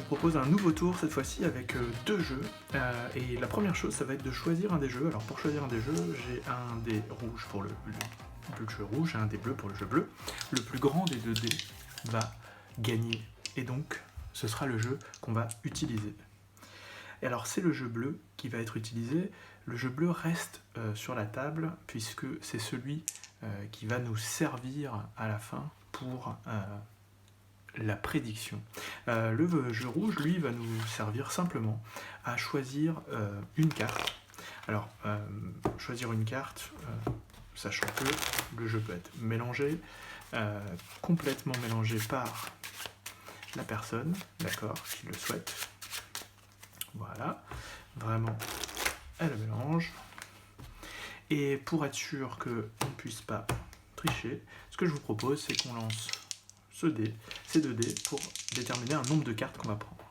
propose un nouveau tour cette fois-ci avec deux jeux. Et la première chose, ça va être de choisir un des jeux. Alors pour choisir un des jeux, j'ai un dé rouge pour le jeu rouge et un dé bleu pour le jeu bleu. Le plus grand des deux dés va gagner. Et donc, ce sera le jeu qu'on va utiliser. Et alors c'est le jeu bleu qui va être utilisé. Le jeu bleu reste sur la table puisque c'est celui qui va nous servir à la fin pour la prédiction. Le jeu rouge, lui, va nous servir simplement à choisir une carte. Alors, choisir une carte, sachant que le jeu peut être mélangé, complètement mélangé par la personne, d'accord, qui le souhaite. Voilà, vraiment, elle le mélange. Et pour être sûr qu'on ne puisse pas tricher, ce que je vous propose, c'est qu'on lance ces deux dés, pour déterminer un nombre de cartes qu'on va prendre.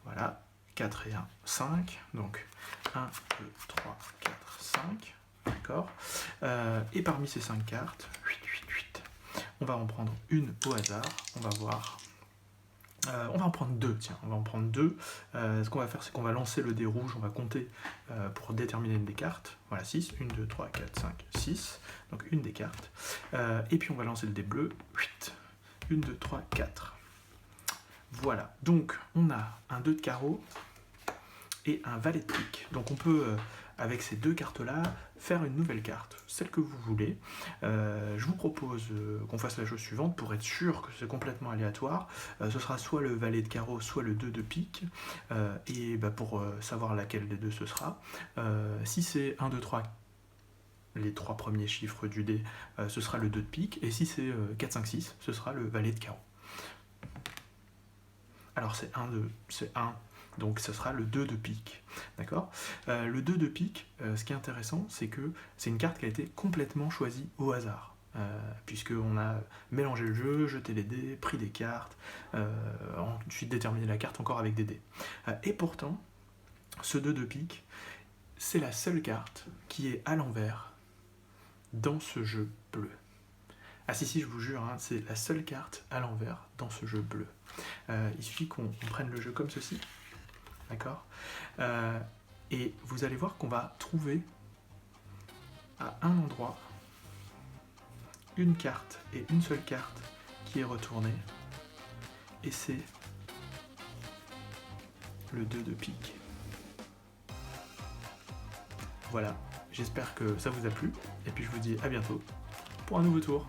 Voilà, 4 et 1, 5. Donc 1, 2, 3, 4, 5. D'accord. Et parmi ces 5 cartes, on va en prendre une au hasard. On va voir. On va en prendre deux, tiens, on va en prendre deux. Ce qu'on va faire, c'est qu'on va lancer le dé rouge, on va compter pour déterminer une des cartes. Voilà, 6, 1, 2, 3, 4, 5, 6. Donc une des cartes. Et puis on va lancer le dé bleu, 8. 1, 2, 3, 4. Voilà, donc on a un 2 de carreau et un valet de pique. Donc on peut, avec ces deux cartes-là, faire une nouvelle carte, celle que vous voulez. Je vous propose qu'on fasse la chose suivante pour être sûr que c'est complètement aléatoire. Ce sera soit le valet de carreau, soit le 2 de pique. Et pour savoir laquelle des deux ce sera, si c'est 1, 2, 3, les trois premiers chiffres du dé, ce sera le 2 de pique, et si c'est 4, 5, 6, ce sera le valet de carreau. Alors c'est 1, 2, c'est 1, donc ce sera le 2 de pique. D'accord. Le 2 de pique, ce qui est intéressant, c'est que c'est une carte qui a été complètement choisie au hasard. Puisqu'on a mélangé le jeu, jeté les dés, pris des cartes, ensuite déterminé la carte encore avec des dés. Et pourtant, ce 2 de pique, c'est la seule carte qui est à l'envers dans ce jeu bleu. Ah si, je vous jure, hein, c'est la seule carte à l'envers dans ce jeu bleu. Il suffit qu'on prenne le jeu comme ceci, d'accord, et vous allez voir qu'on va trouver à un endroit une carte et une seule carte qui est retournée, et c'est le 2 de pique. Voilà, j'espère que ça vous a plu, et puis je vous dis à bientôt pour un nouveau tour.